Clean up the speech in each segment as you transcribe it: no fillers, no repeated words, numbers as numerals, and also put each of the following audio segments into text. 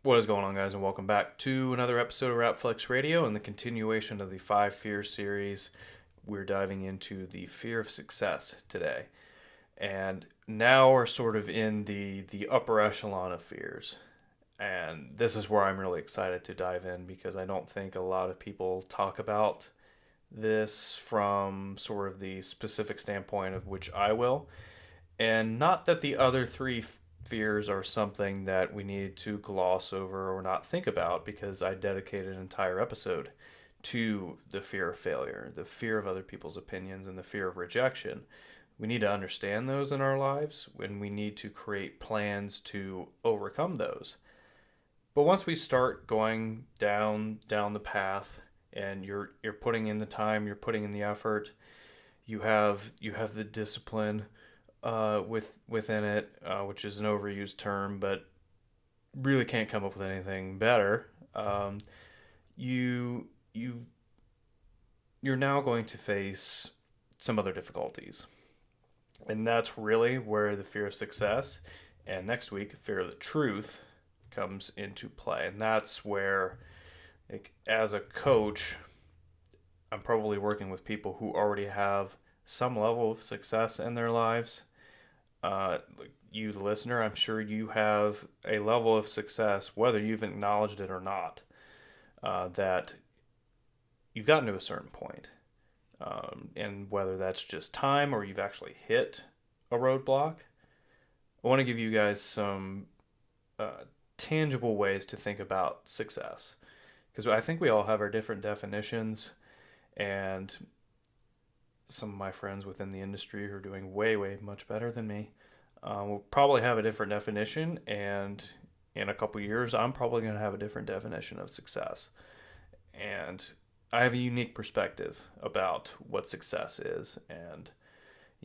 What is going on, guys, and welcome back to another episode of Rapflex Radio and the continuation of the 5 Fear series. We're diving into the fear of success today. And now we're sort of in the upper echelon of fears. And this is where I'm really excited to dive in because I don't think a lot of people talk about this from sort of the specific standpoint of which I will. And not that the other three fears are something that we need to gloss over or not think about, because I dedicated an entire episode to the fear of failure, the fear of other people's opinions, and the fear of rejection. We need to understand those in our lives, and we need to create plans to overcome those. But once we start going down the path, and you're putting in the time, you're putting in the effort, you have the discipline within it, which is an overused term, but really can't come up with anything better. You you you're now going to face some other difficulties, and that's really where the fear of success and next week fear of the truth comes into play. And that's where, like, as a coach, I'm probably working with people who already have some level of success in their lives. You, the listener, I'm sure you have a level of success, whether you've acknowledged it or not, that you've gotten to a certain point. And whether that's just time or you've actually hit a roadblock, I want to give you guys some tangible ways to think about success. Because I think we all have our different definitions, and some of my friends within the industry who are doing way, way much better than me will probably have a different definition, and in a couple years, I'm probably going to have a different definition of success. And I have a unique perspective about what success is, and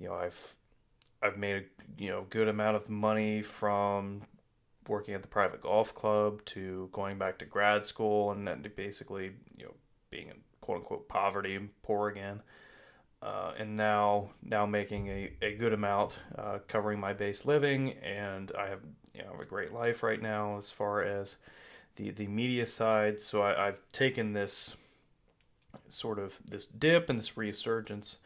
I've made a good amount of money from working at the private golf club to going back to grad school and then basically being in quote unquote poverty and poor again. And now making a good amount, covering my base living, and I have a great life right now as far as the media side. So I've taken this sort of this dip and this resurgence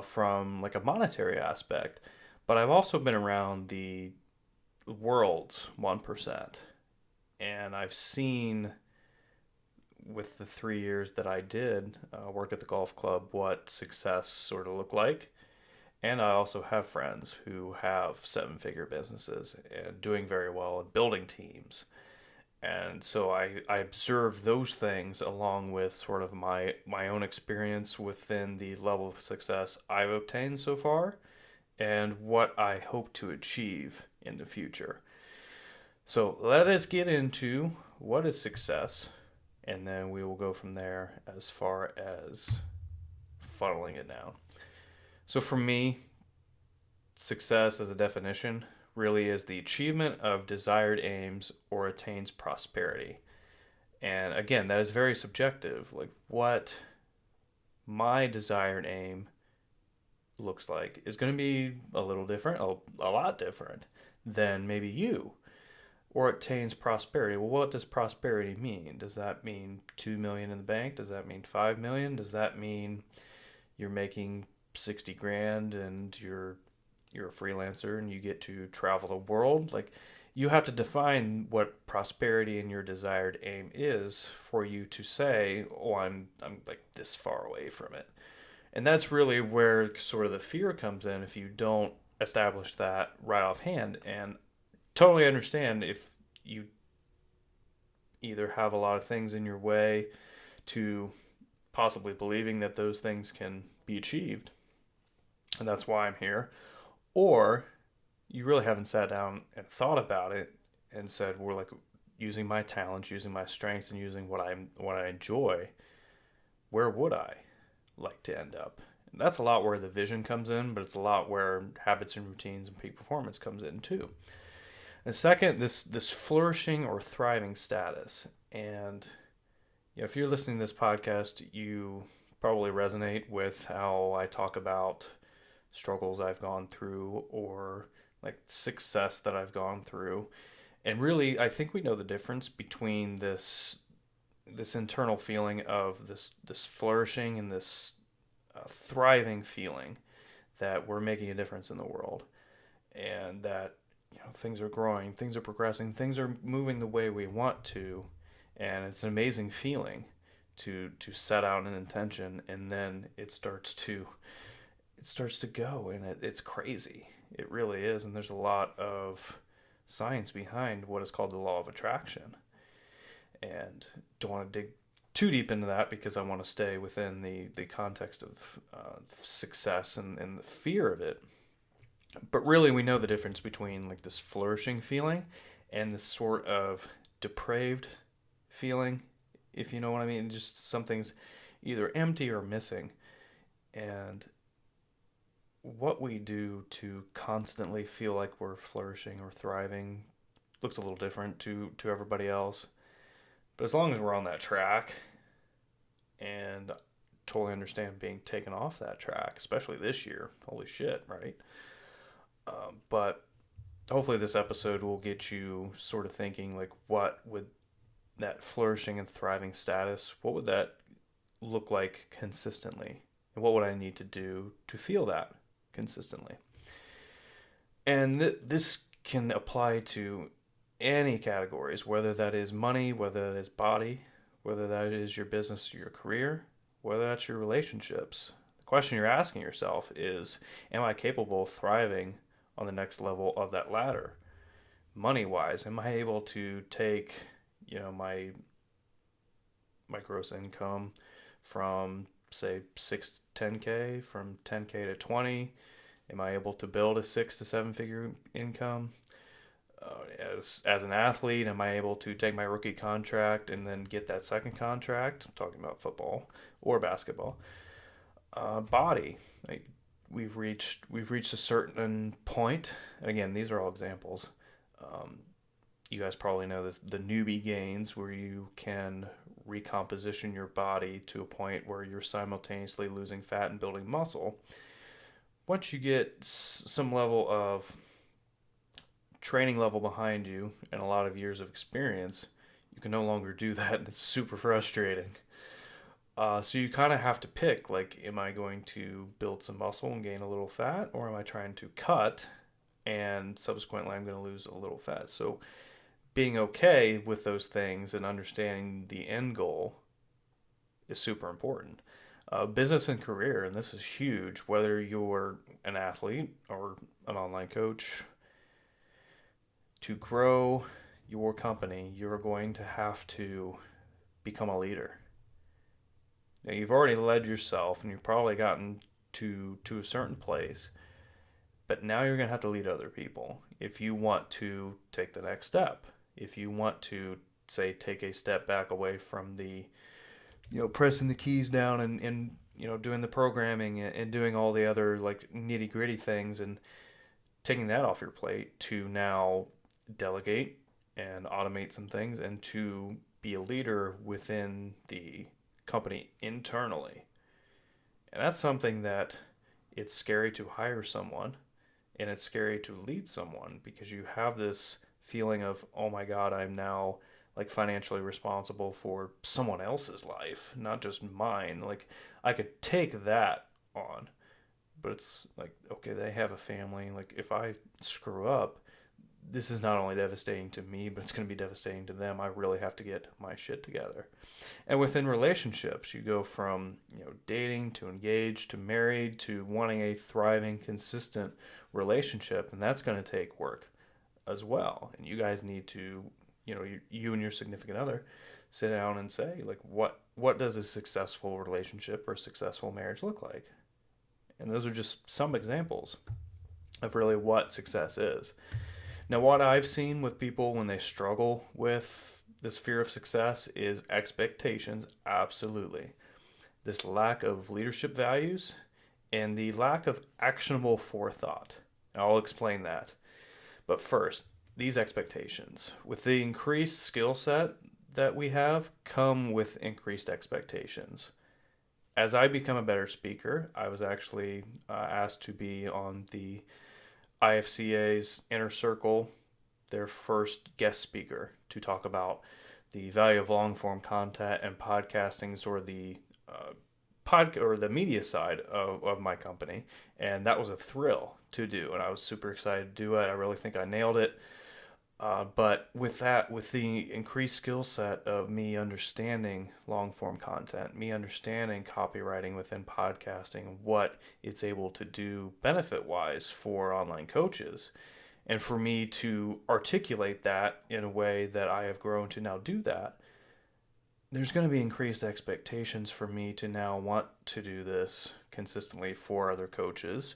from like a monetary aspect, but I've also been around the world's 1%, and I've seen, with the 3 years that I did work at the golf club, what success sort of looked like. And I also have friends who have 7-figure businesses and doing very well and building teams. And so I observe those things along with sort of my own experience within the level of success I've obtained so far and what I hope to achieve in the future. So let us get into what is success, and then we will go from there as far as funneling it down. So for me, success as a definition really is the achievement of desired aims or attains prosperity. And again, that is very subjective. Like, what my desired aim looks like is going to be a little different, a lot different than maybe you. Or attains prosperity. Well, what does prosperity mean? Does that mean 2 million in the bank? Does that mean 5 million? Does that mean you're making 60 grand and you're a freelancer and you get to travel the world? Like, you have to define what prosperity and your desired aim is for you to say, oh, I'm like this far away from it. And that's really where sort of the fear comes in if you don't establish that right offhand. And totally understand if you either have a lot of things in your way to possibly believing that those things can be achieved, and that's why I'm here, or you really haven't sat down and thought about it and said, we're like, using my talents, using my strengths, and using what I enjoy, where would I like to end up? And that's a lot where the vision comes in, but it's a lot where habits and routines and peak performance comes in too. And second, this flourishing or thriving status. And if you're listening to this podcast, you probably resonate with how I talk about struggles I've gone through or like success that I've gone through. And really, I think we know the difference between this internal feeling of this flourishing and this thriving feeling that we're making a difference in the world, and that things are growing, things are progressing, things are moving the way we want to, and it's an amazing feeling to set out an intention, and then it starts to go, and it's crazy. It really is, and there's a lot of science behind what is called the law of attraction. And don't want to dig too deep into that because I want to stay within the context of success and the fear of it. But really, we know the difference between like this flourishing feeling and this sort of depraved feeling, if you know what I mean. Just something's either empty or missing. And what we do to constantly feel like we're flourishing or thriving looks a little different to everybody else. But as long as we're on that track, and totally understand being taken off that track, especially this year. Holy shit, right? But hopefully, this episode will get you sort of thinking like, what would that flourishing and thriving status, what would that look like consistently? And what would I need to do to feel that consistently? And this can apply to any categories, whether that is money, whether that is body, whether that is your business, your career, whether that's your relationships. The question you're asking yourself is, am I capable of thriving on the next level of that ladder? Money wise, am I able to take, my gross income from say 6 to 10K, from 10K to 20? Am I able to build a 6 to 7 figure income? As an athlete, am I able to take my rookie contract and then get that second contract? I'm talking about football or basketball. Body, like we've reached a certain point. And again, these are all examples. You guys probably know this, the newbie gains, where you can recomposition your body to a point where you're simultaneously losing fat and building muscle. Once you get some level of training level behind you and a lot of years of experience, you can no longer do that, and it's super frustrating. So you kind of have to pick, like, am I going to build some muscle and gain a little fat, or am I trying to cut and subsequently I'm going to lose a little fat? So being okay with those things and understanding the end goal is super important. Business and career, and this is huge, whether you're an athlete or an online coach, to grow your company, you're going to have to become a leader. Now, you've already led yourself and you've probably gotten to a certain place, but now you're going to have to lead other people if you want to take the next step. If you want to, say, take a step back away from the, pressing the keys down and doing the programming and doing all the other like nitty gritty things, and taking that off your plate to now delegate and automate some things and to be a leader within the company internally. And that's something that it's scary to hire someone, and it's scary to lead someone, because you have this feeling of, oh my God, I'm now like financially responsible for someone else's life, not just mine. Like, I could take that on, but it's like, okay, they have a family. Like, if I screw up, this is not only devastating to me, but it's going to be devastating to them. I really have to get my shit together. And within relationships, you go from, dating to engaged to married to wanting a thriving, consistent relationship, and that's going to take work as well. And you guys need to, you and your significant other sit down and say, like, what does a successful relationship or successful marriage look like? And those are just some examples of really what success is. Now, what I've seen with people when they struggle with this fear of success is expectations, absolutely. This lack of leadership values and the lack of actionable forethought. I'll explain that. But first, these expectations. With the increased skill set that we have, come with increased expectations. As I become a better speaker, I was actually asked to be on the IFCA's Inner Circle their first guest speaker to talk about the value of long form content and podcasting, sort of the or the media side of my company. And that was a thrill to do. And I was super excited to do it. I really think I nailed it. But with that, with the increased skill set of me understanding long form content, me understanding copywriting within podcasting, what it's able to do benefit wise for online coaches, and for me to articulate that in a way that I have grown to now do that, there's going to be increased expectations for me to now want to do this consistently for other coaches,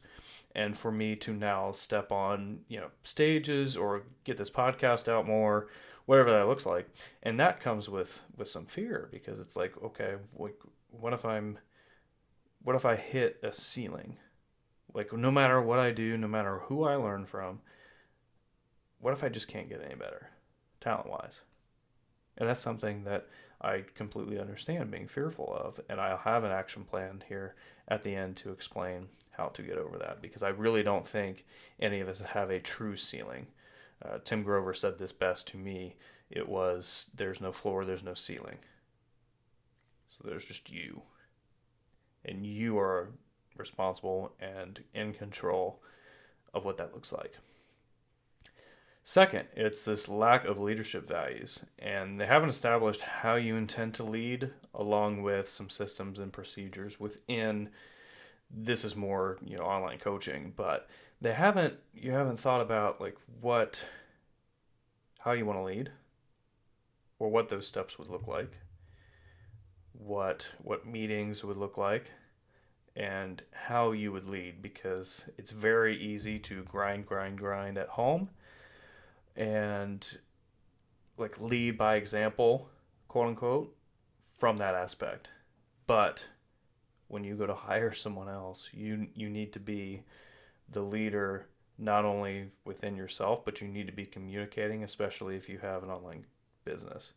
and for me to now step on, stages or get this podcast out more, whatever that looks like. And that comes with some fear, because it's like, okay, what if I hit a ceiling? Like, no matter what I do, no matter who I learn from, what if I just can't get any better talent wise? And that's something that I completely understand being fearful of. And I'll have an action plan here at the end to explain how to get over that, because I really don't think any of us have a true ceiling. Tim Grover said this best to me. It was, there's no floor, there's no ceiling. So there's just you. And you are responsible and in control of what that looks like. Second, it's this lack of leadership values, and they haven't established how you intend to lead, along with some systems and procedures within. This is more, online coaching, but you haven't thought about like how you want to lead, or what those steps would look like, what meetings would look like, and how you would lead, because it's very easy to grind at home and like lead by example, quote unquote, from that aspect. But when you go to hire someone else, you need to be the leader, not only within yourself, but you need to be communicating, especially if you have an online business.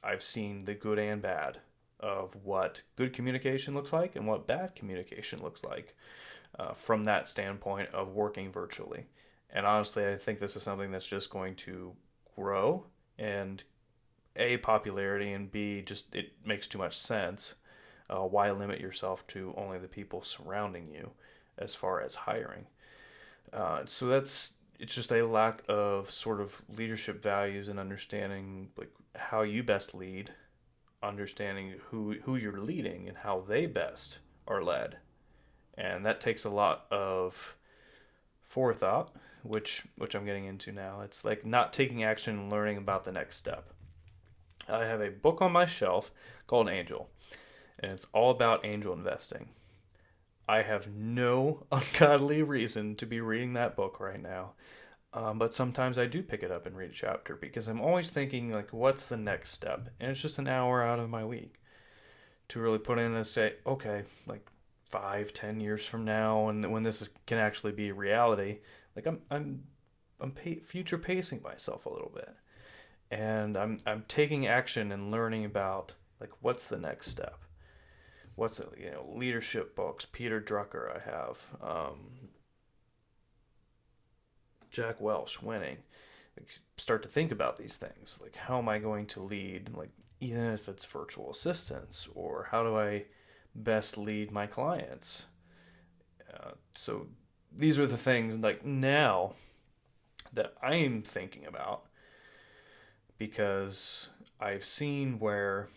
I've seen the good and bad of what good communication looks like and what bad communication looks like, from that standpoint of working virtually. And honestly, I think this is something that's just going to grow, and A, popularity, and B, just it makes too much sense. Why limit yourself to only the people surrounding you as far as hiring? So it's just a lack of sort of leadership values and understanding like how you best lead, understanding who you're leading and how they best are led. And that takes a lot of forethought, which I'm getting into now. It's like not taking action and learning about the next step. I have a book on my shelf called Angel, and it's all about angel investing. I have no ungodly reason to be reading that book right now, but sometimes I do pick it up and read a chapter, because I'm always thinking like, what's the next step? And it's just an hour out of my week to really put in and say, okay, like 5-10 years from now, and when can actually be a reality, like I'm future pacing myself a little bit, and I'm taking action and learning about like what's the next step. What's it, leadership books, Peter Drucker, I have, Jack Welch, Winning. Like, start to think about these things, like how am I going to lead, like even if it's virtual assistants, or how do I best lead my clients. So these are the things like now that I'm thinking about, because I've seen where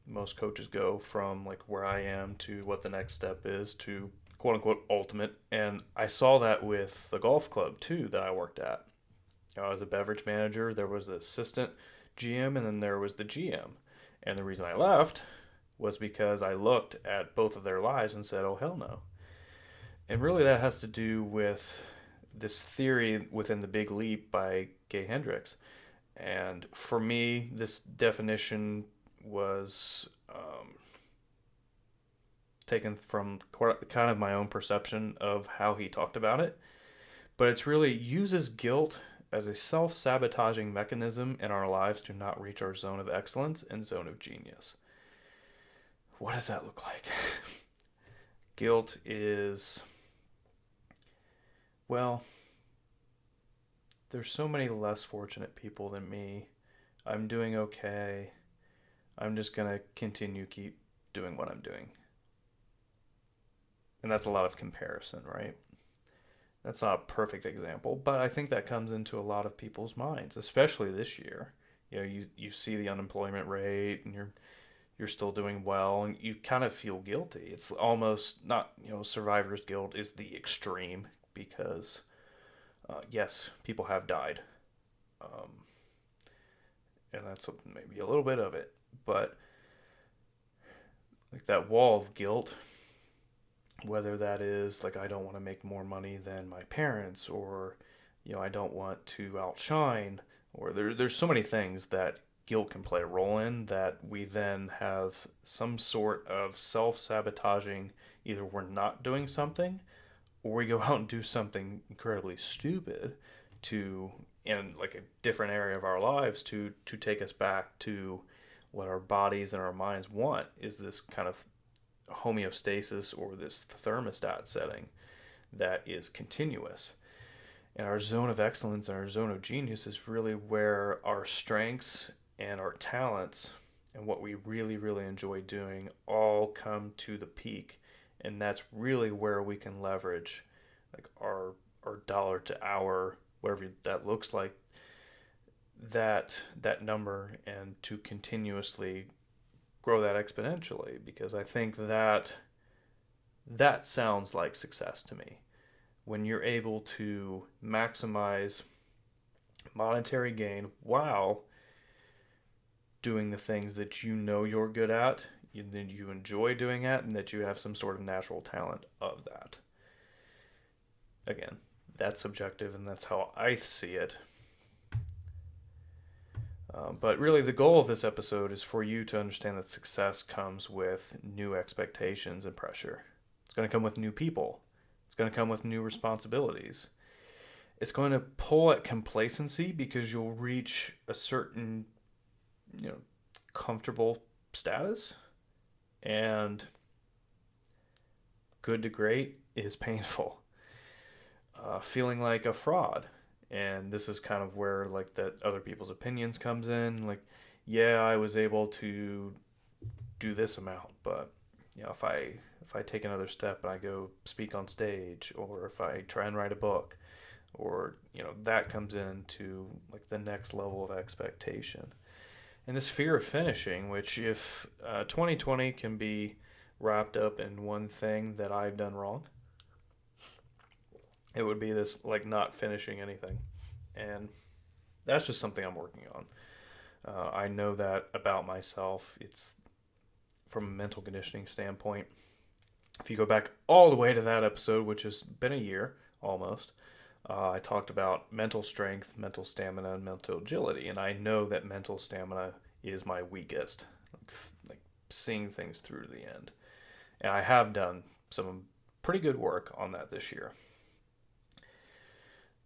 most coaches go from like where I am to what the next step is to quote unquote ultimate. And I saw that with the golf club too that I worked at. I was a beverage manager. There was the assistant GM, and then there was the GM. And the reason I left was because I looked at both of their lives and said, oh, hell no. And really that has to do with this theory within The Big Leap by Gay Hendricks. And for me, this definition was taken from kind of my own perception of how he talked about it. But it's really uses guilt as a self-sabotaging mechanism in our lives to not reach our zone of excellence and zone of genius. What does that look like? Guilt is, well, there's so many less fortunate people than me. I'm doing okay. I'm just going to continue keep doing what I'm doing. And that's a lot of comparison, right? That's not a perfect example, but I think that comes into a lot of people's minds, especially this year. You see the unemployment rate and you're still doing well and you kind of feel guilty. It's almost not, survivor's guilt is the extreme because yes, people have died. Um, and that's maybe a little bit of it, but like that wall of guilt, whether that is like I don't want to make more money than my parents, or I don't want to outshine, or there's so many things that guilt can play a role in that we then have some sort of self-sabotaging, either we're not doing something or we go out and do something incredibly stupid to in like a different area of our lives to take us back to what our bodies and our minds want, is this kind of homeostasis or this thermostat setting that is continuous. And our zone of excellence and our zone of genius is really where our strengths and our talents and what we really, really enjoy doing all come to the peak. And that's really where we can leverage like our dollar to hour, whatever that looks like, that number, and to continuously grow that exponentially, because I think that sounds like success to me. When you're able to maximize monetary gain while doing the things that you're good at, that you enjoy doing it, and that you have some sort of natural talent of that. Again, that's subjective and that's how I see it. But really, the goal of this episode is for you to understand that success comes with new expectations and pressure. It's going to come with new people. It's going to come with new responsibilities. It's going to pull at complacency because you'll reach a certain, comfortable status. And good to great is painful. Feeling like a fraud. And this is kind of where like that other people's opinions comes in. Like, yeah, I was able to do this amount, but if I take another step and I go speak on stage, or if I try and write a book, or that comes into like the next level of expectation. And this fear of finishing, which if 2020 can be wrapped up in one thing that I've done wrong, it would be this like not finishing anything. And that's just something I'm working on. I know that about myself. It's from a mental conditioning standpoint. If you go back all the way to that episode, which has been a year almost, I talked about mental strength, mental stamina, and mental agility. And I know that mental stamina is my weakest, like seeing things through to the end. And I have done some pretty good work on that this year.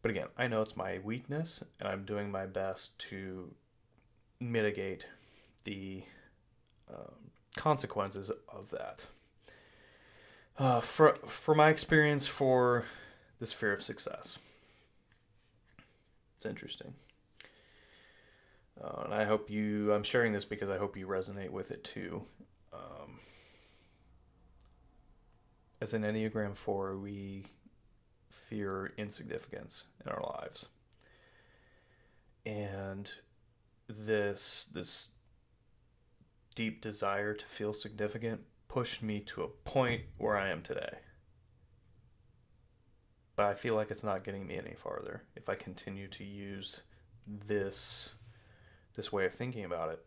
But again, I know it's my weakness, and I'm doing my best to mitigate the consequences of that. For my experience for this fear of success, it's interesting. And I'm sharing this because I hope you resonate with it too. As an Enneagram 4, we fear insignificance in our lives. And this deep desire to feel significant pushed me to a point where I am today. But I feel like it's not getting me any farther if I continue to use this way of thinking about it.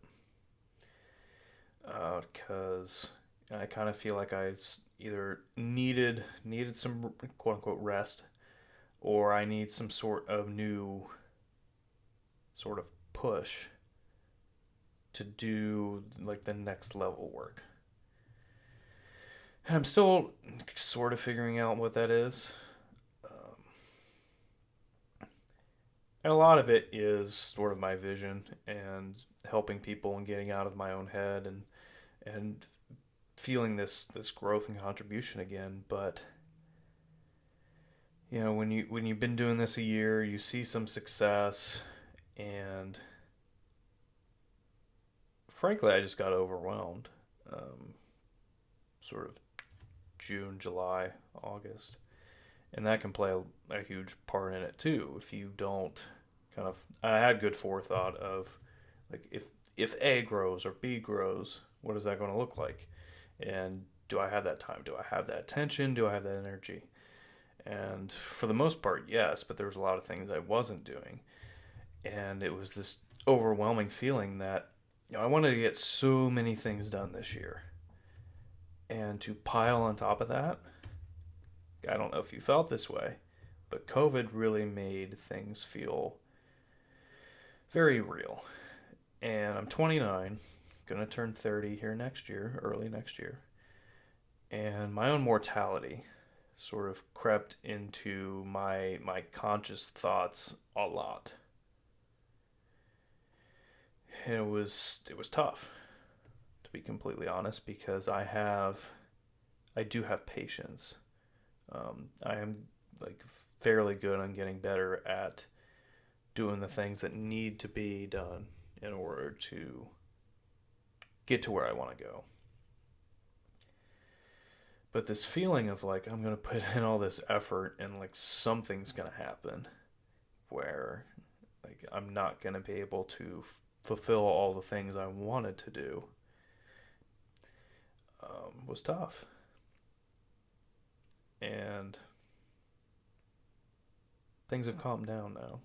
Because I kind of feel like I either needed some quote unquote rest, or I need some sort of new sort of push to do like the next level work. And I'm still sort of figuring out what that is. And a lot of it is sort of my vision and helping people and getting out of my own head and feeling this growth and contribution again. But when you've been doing this a year, you see some success, and frankly, I just got overwhelmed. Um, Sort of June, July, August, and that can play a huge part in it too. If you don't kind of, I had good forethought of like if A grows or B grows, what is that going to look like? And do I have that time? Do I have that attention? Do I have that energy? And for the most part, yes, but there was a lot of things I wasn't doing. And it was this overwhelming feeling that I wanted to get so many things done this year. And to pile on top of that, I don't know if you felt this way, but COVID really made things feel very real. And I'm 29, gonna turn 30 here next year, early next year. And my own mortality sort of crept into my conscious thoughts a lot. And it was tough, to be completely honest, because I do have patience. I am like fairly good on getting better at doing the things that need to be done in order to get to where I want to go. But this feeling of like I'm gonna put in all this effort and like something's gonna happen where like I'm not gonna be able to fulfill all the things I wanted to do was tough. And things have calmed down now.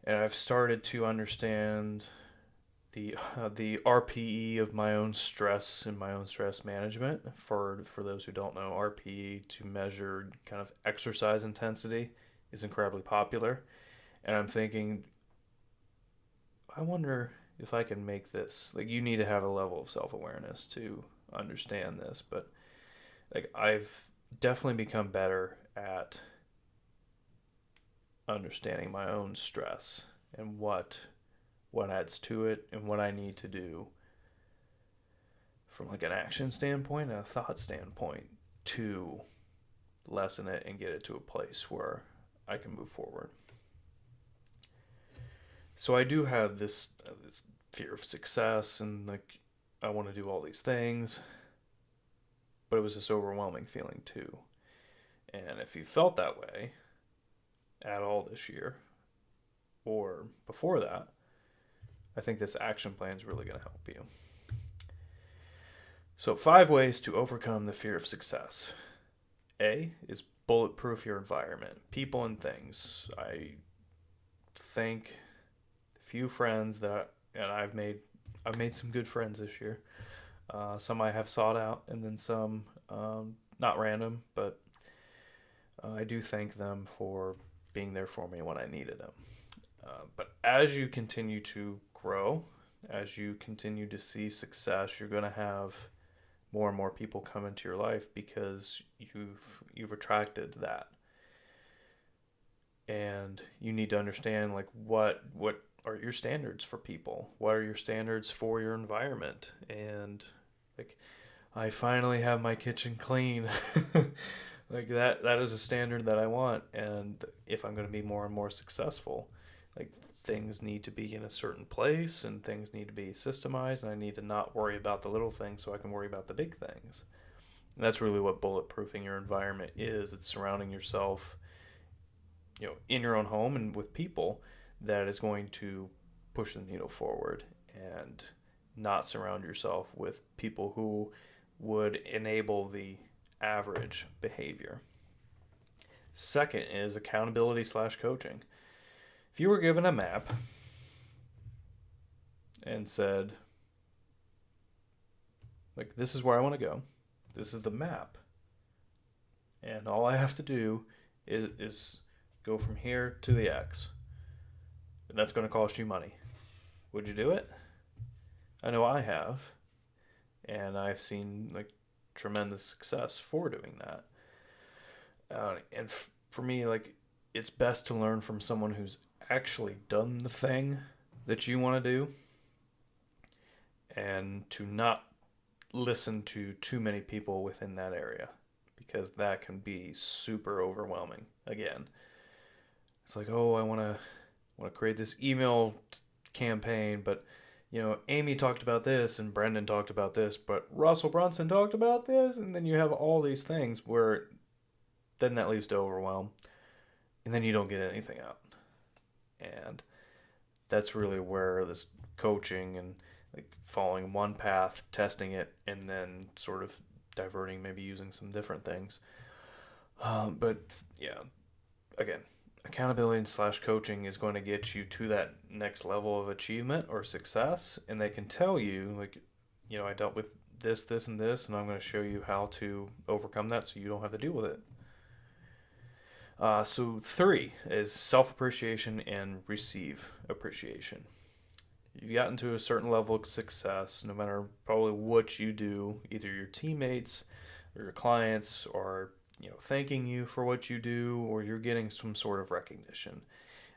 And I've started to understand the RPE of my own stress and my own stress management. For those who don't know, RPE to measure kind of exercise intensity is incredibly popular. And I'm thinking, I wonder if I can make this like you need to have a level of self awareness to understand this, but like I've definitely become better at understanding my own stress and what adds to it and what I need to do from like an action standpoint and a thought standpoint to lessen it and get it to a place where I can move forward. So I do have this fear of success and like I want to do all these things, but it was this overwhelming feeling too. And if you felt that way at all this year or before that, I think this action plan is really going to help you. So, 5 ways to overcome the fear of success. A is bulletproof your environment, people and things. I think few friends that and I've made some good friends this year. Some I have sought out, and then some not random, but I do thank them for being there for me when I needed them. But as you continue to grow, as you continue to see success, you're going to have more and more people come into your life because you've attracted that, and you need to understand like what are your standards for people, what are your standards for your environment, and like I finally have my kitchen clean. Like that is a standard that I want, and if I'm going to be more and more successful, like things need to be in a certain place and things need to be systemized, and I need to not worry about the little things so I can worry about the big things. And that's really what bulletproofing your environment is. It's surrounding yourself, in your own home and with people that is going to push the needle forward, and not surround yourself with people who would enable the average behavior. Second is accountability slash coaching. If you were given a map and said, like, this is where I want to go, this is the map, and all I have to do is go from here to the X, and that's going to cost you money. Would you do it? I know I have, and I've seen like tremendous success for doing that. For me, like it's best to learn from someone who's actually done the thing that you want to do, and to not listen to too many people within that area, because that can be super overwhelming. Again, it's like, oh, I want to create this email campaign, but Amy talked about this and Brendan talked about this, but Russell Brunson talked about this, and then you have all these things where then that leads to overwhelm, and then you don't get anything out. And that's really where this coaching and like following one path, testing it, and then sort of diverting, maybe using some different things. But yeah, again, accountability slash coaching is going to get you to that next level of achievement or success, and they can tell you like, I dealt with this, this, and this, and I'm going to show you how to overcome that so you don't have to deal with it. So 3 is self-appreciation and receive appreciation. You've gotten to a certain level of success, no matter probably what you do, either your teammates or your clients are thanking you for what you do, or you're getting some sort of recognition.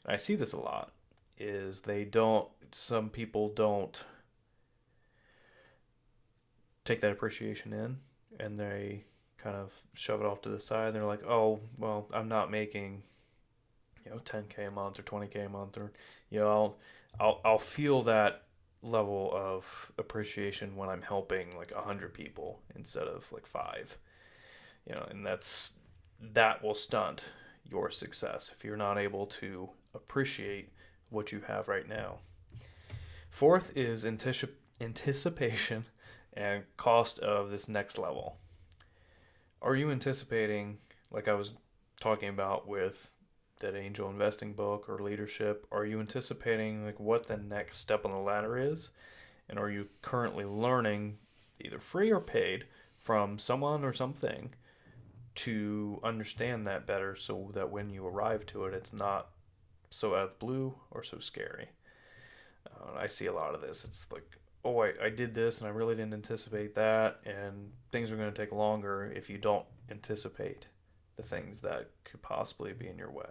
And I see this a lot, is some people don't take that appreciation in, and they kind of shove it off to the side. They're like, oh, well, I'm not making 10K a month or 20K a month, or I'll feel that level of appreciation when I'm helping like 100 people instead of like 5. And that will stunt your success if you're not able to appreciate what you have right now. 4th is anticipation and cost of this next level. Are you anticipating, like I was talking about with that angel investing book or leadership, are you anticipating like what the next step on the ladder is? And are you currently learning, either free or paid, from someone or something to understand that better, so that when you arrive to it, it's not so out of the blue or so scary? I see a lot of this. It's like, oh, I did this and I really didn't anticipate that, and things are going to take longer if you don't anticipate the things that could possibly be in your way.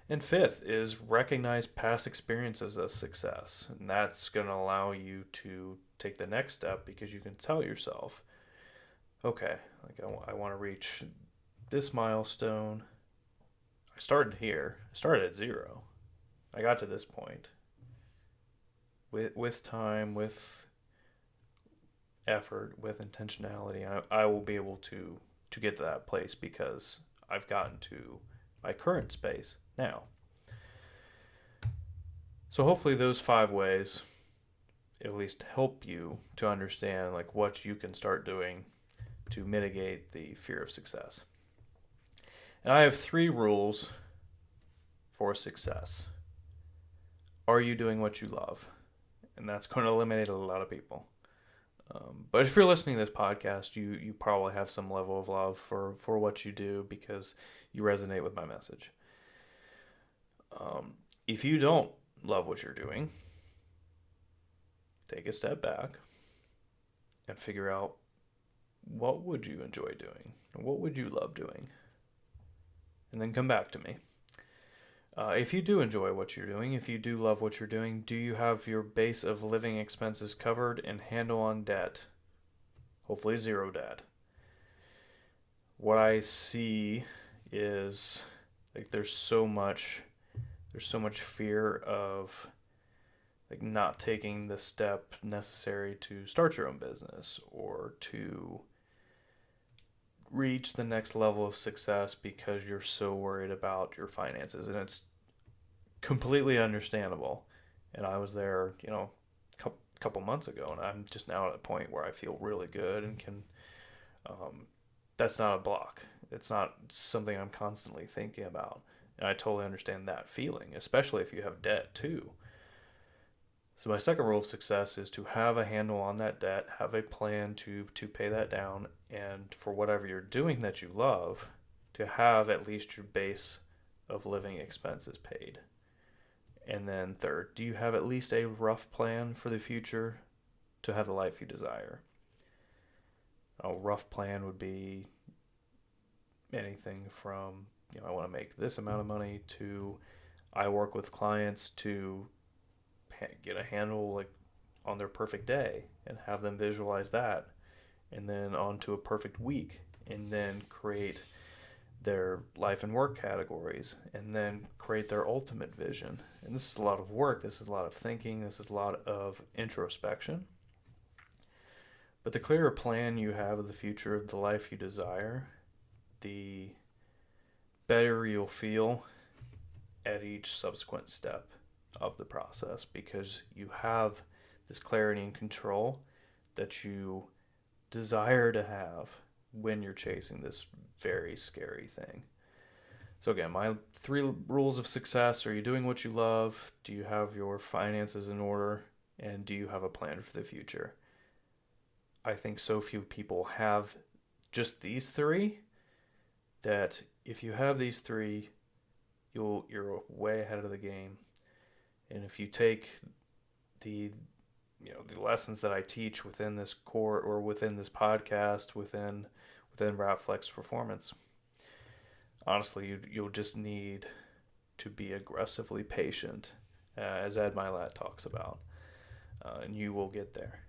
And 5th is recognize past experiences as success. And that's going to allow you to take the next step, because you can tell yourself, okay, like I want to reach this milestone. I started here. I started at 0. I got to this point. With time, with effort, with intentionality, I will be able to get to that place, because I've gotten to my current space now. So hopefully those 5 ways at least help you to understand like what you can start doing to mitigate the fear of success. And I have 3 rules for success. Are you doing what you love? And that's going to eliminate a lot of people. But if you're listening to this podcast, you probably have some level of love for what you do, because you resonate with my message. If you don't love what you're doing, take a step back and figure out, what would you enjoy doing? What would you love doing? And then come back to me. If you do enjoy what you're doing, if you do love what you're doing, do you have your base of living expenses covered and handle on debt? Hopefully 0 debt. What I see is like there's so much fear of like not taking the step necessary to start your own business or to reach the next level of success, because you're so worried about your finances. And it's completely understandable. And I was there, a couple months ago, and I'm just now at a point where I feel really good and can, that's not a block. It's not something I'm constantly thinking about. And I totally understand that feeling, especially if you have debt too. So my second rule of success is to have a handle on that debt, have a plan to pay that down, and for whatever you're doing that you love, to have at least your base of living expenses paid. And then third, do you have at least a rough plan for the future to have the life you desire? A rough plan would be anything from, I want to make this amount of money, to I work with clients to get a handle like on their perfect day and have them visualize that, and then on to a perfect week and then create their life and work categories, and then create their ultimate vision. And this is a lot of work, this is a lot of thinking, this is a lot of introspection. But the clearer plan you have of the future of the life you desire, the better you'll feel at each subsequent step of the process, because you have this clarity and control that you desire to have when you're chasing this very scary thing. So again, my 3 rules of success: are you doing what you love? Do you have your finances in order? And do you have a plan for the future? I think so few people have just these 3, that if you have these 3, you're way ahead of the game. And if you take the the lessons that I teach within this core, or within this podcast, within Rapflex Performance, honestly, you'll just need to be aggressively patient, as Ed Milat talks about, and you will get there.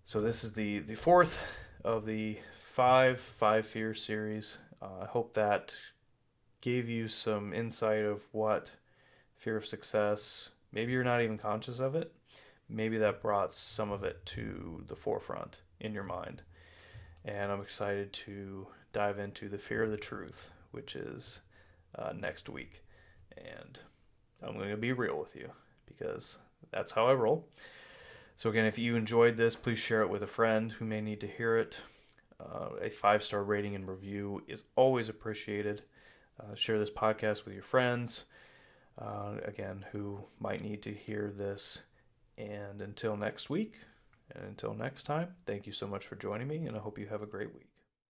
So this is the 4th of the 5 Fear series. I hope that gave you some insight of what fear of success, maybe you're not even conscious of it, maybe that brought some of it to the forefront in your mind. And I'm excited to dive into the fear of the truth, which is next week. And I'm going to be real with you, because that's how I roll. So again, if you enjoyed this, please share it with a friend who may need to hear it. A 5-star rating and review is always appreciated. Share this podcast with your friends, again, who might need to hear this. And until next week, and until next time, thank you so much for joining me, and I hope you have a great week.